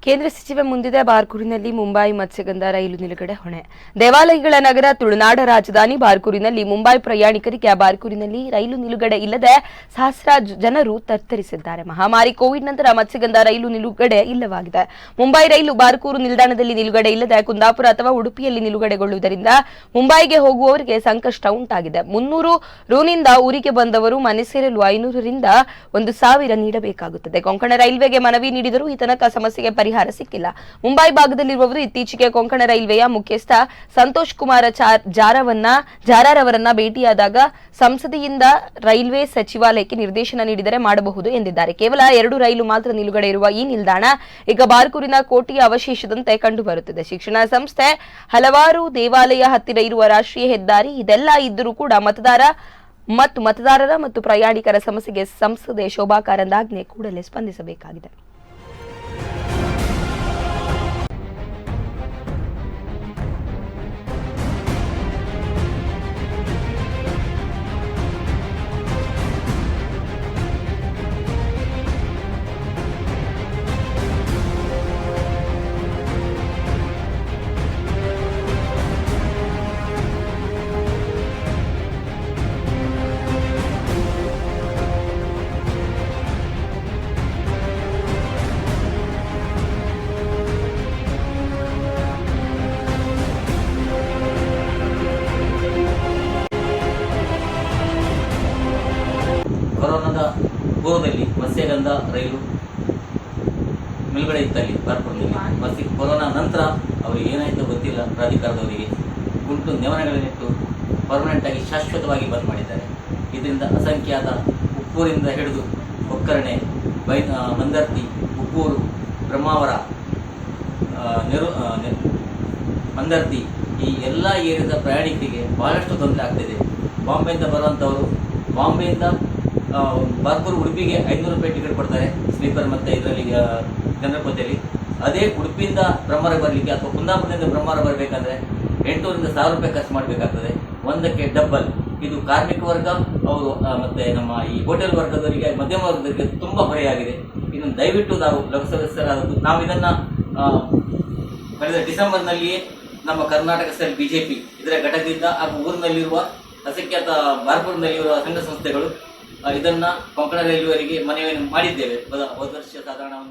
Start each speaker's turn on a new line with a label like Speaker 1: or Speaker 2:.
Speaker 1: ಕೇಂದ್ರ ಸಚಿವೆ ಮುಂದಿದೆ ಬಾರ್ಕೂರಿನಲ್ಲಿ ಮುಂಬೈ ಮತ್ಸ್ಯಗಂಧ ರೈಲು ನಿಲುಗಡೆ ಹೊಣೆ. ದೇವಾಲಯಗಳ ನಗರ ತುಳುನಾಡ ರಾಜಧಾನಿ ಬಾರ್ಕೂರಿನಲ್ಲಿ ಮುಂಬೈ ಪ್ರಯಾಣಿಕರಿಗೆ ಬಾರ್ಕೂರಿನಲ್ಲಿ ರೈಲು ನಿಲುಗಡೆ ಇಲ್ಲದೆ ಸಹಸ್ರಾರು ಜನರು ತತ್ತರಿಸಿದ್ದಾರೆ. ಮಹಾಮಾರಿ ಕೋವಿಡ್ ನಂತರ ಮತ್ಸ್ಯಗಂಧ ರೈಲು ನಿಲುಗಡೆ ಇಲ್ಲವಾಗಿದೆ. ಮುಂಬೈ ರೈಲು ಬಾರ್ಕೂರು ನಿಲ್ದಾಣದಲ್ಲಿ ನಿಲುಗಡೆ ಇಲ್ಲದೆ ಕುಂದಾಪುರ ಅಥವಾ ಉಡುಪಿಯಲ್ಲಿ ನಿಲುಗಡೆಗೊಳ್ಳುವುದರಿಂದ ಮುಂಬೈಗೆ ಹೋಗುವವರಿಗೆ ಸಂಕಷ್ಟ ಉಂಟಾಗಿದೆ. 300 ರೂನಿಂದ ಊರಿಗೆ ಬಂದವರು ಮನೆ ಸೇರಲು 500 ರಿಂದ 1,000 ನೀಡಬೇಕಾಗುತ್ತದೆ. ಕೊಂಕಣ ರೈಲ್ವೆಗೆ ಮನವಿ ನೀಡಿದರೂ ಈ ತನಕ ಸಮಸ್ಯೆಗೆ ಪರಿಹಾರ ಸಿಕ್ಕಿಲ್ಲ. ಮುಂಬೈ ಭಾಗದಲ್ಲಿರುವವರು ಇತ್ತೀಚೆಗೆ ಕೊಂಕಣ ರೈಲ್ವೆಯ ಮುಖ್ಯಸ್ಥ ಸಂತೋಷ್ ಕುಮಾರ ಜಾರರವರನ್ನ ಭೇಟಿಯಾದಾಗ ಸಂಸದೆಯಿಂದ ರೈಲ್ವೆ ಸಚಿವಾಲಯಕ್ಕೆ ನಿರ್ದೇಶನ ನೀಡಿದರೆ ಮಾಡಬಹುದು ಎಂದಿದ್ದಾರೆ. ಕೇವಲ 2 ರೈಲು ಮಾತ್ರ ನಿಲುಗಡೆ ಇರುವ ಈ ನಿಲ್ದಾಣ ಈಗ ಬಾರ್ಕೂರಿನ ಕೋಟೆಯ ಅವಶೇಷದಂತೆ ಕಂಡುಬರುತ್ತದೆ. ಶಿಕ್ಷಣ ಸಂಸ್ಥೆ, ಹಲವಾರು ದೇವಾಲಯ ಹತ್ತಿರ ಇರುವ ರಾಷ್ಟ್ರೀಯ ಹೆದ್ದಾರಿ ಇದೆಲ್ಲ ಇದ್ದರೂ ಕೂಡ ಮತದಾರರ ಮತ್ತು ಪ್ರಯಾಣಿಕರ ಸಮಸ್ಯೆಗೆ ಸಂಸದೆ ಶೋಭಾ ಕಾರಂದ್ಲಾಜೆ ಕೂಡಲೇ ಸ್ಪಂದಿಸಬೇಕಾಗಿದೆ.
Speaker 2: ಕೊರೋನಾದ ಪೂರ್ವದಲ್ಲಿ ಮತ್ಸ್ಯಗಂಧ ರೈಲು ನಿಲುಗಡೆ ಇತ್ತಲ್ಲಿ ಬಾರ್ಕೂರಿನಲ್ಲಿ. ಕೊರೋನಾ ನಂತರ ಅವರಿಗೆ ಏನಾಯಿತು ಗೊತ್ತಿಲ್ಲ, ಪ್ರಾಧಿಕಾರದವರಿಗೆ ಗುಂಟು ನೆವನಗಳನ್ನಿಟ್ಟು ಪರ್ಮನೆಂಟ್ ಆಗಿ ಶಾಶ್ವತವಾಗಿ ಬಂದ್ ಮಾಡಿದ್ದಾರೆ. ಇದರಿಂದ ಅಸಂಖ್ಯಾತ ಉಪ್ಪೂರಿಂದ ಹಿಡಿದು ಒಕ್ಕರಣೆ, ಮಂದರ್ತಿ, ಉಪ್ಪೂರು, ಬ್ರಹ್ಮಾವರ, ಮಂದರ್ತಿ ಈ ಎಲ್ಲ ಏರಿಯಾದ ಪ್ರಯಾಣಿಕರಿಗೆ ಬಹಳಷ್ಟು ತೊಂದರೆ ಆಗ್ತಿದೆ. ಬಾಂಬೆಯಿಂದ ಬರುವಂಥವರು ಬಾಂಬೆಯಿಂದ ಬಾರ್ಕೂರು ಉಡುಪಿಗೆ 500 ರೂಪಾಯಿ ಟಿಕೆಟ್ ಕೊಡ್ತಾರೆ ಸ್ಲೀಪರ್ ಮತ್ತು ಇದರಲ್ಲಿ ಜನರ ಕೋಚಲ್ಲಿ. ಅದೇ ಉಡುಪಿಯಿಂದ ಬ್ರಹ್ಮಾವರ ಬರಲಿಕ್ಕೆ ಅಥವಾ ಕುಂದಾಪುರದಿಂದ ಬ್ರಹ್ಮಾವರ ಬರಬೇಕಂದ್ರೆ 800 ರಿಂದ 1000 ರೂಪಾಯಿ ಖರ್ಚು ಮಾಡಬೇಕಾಗ್ತದೆ. ಒಂದಕ್ಕೆ ಡಬ್ಬಲ್. ಇದು ಕಾರ್ಮಿಕ ವರ್ಗ ಅವರು ಮತ್ತು ನಮ್ಮ ಈ ಹೋಟೆಲ್ ವರ್ಗದವರಿಗೆ, ಮಧ್ಯಮ ವರ್ಗದವರಿಗೆ ತುಂಬ ಹೊರೆಯಾಗಿದೆ. ಇದನ್ನು ದಯವಿಟ್ಟು ನಾವು ಲೋಕಸದಸ್ಯರಾದದ್ದು ನಾವು ಇದನ್ನು ಕಳೆದ ಡಿಸೆಂಬರ್ನಲ್ಲಿಯೇ ನಮ್ಮ ಕರ್ನಾಟಕ ಸ್ಟೇಟ್ ಬಿಜೆಪಿ ಇದರ ಘಟಕದಿಂದ ಹಾಗೂ ಊರಿನಲ್ಲಿರುವ ಅಸಂಖ್ಯಾತ ಬಾರ್ಕೂರಿನಲ್ಲಿರುವ ಸಂಘ ಸಂಸ್ಥೆಗಳು ಇದನ್ನ ಕೊಂಕಣ ರೈಲ್ವೆಯವರಿಗೆ ಮನವಿಯನ್ನು ಮಾಡಿದ್ದೇವೆ. ಹೋದ ವರ್ಷ ಸಾಧಾರಣ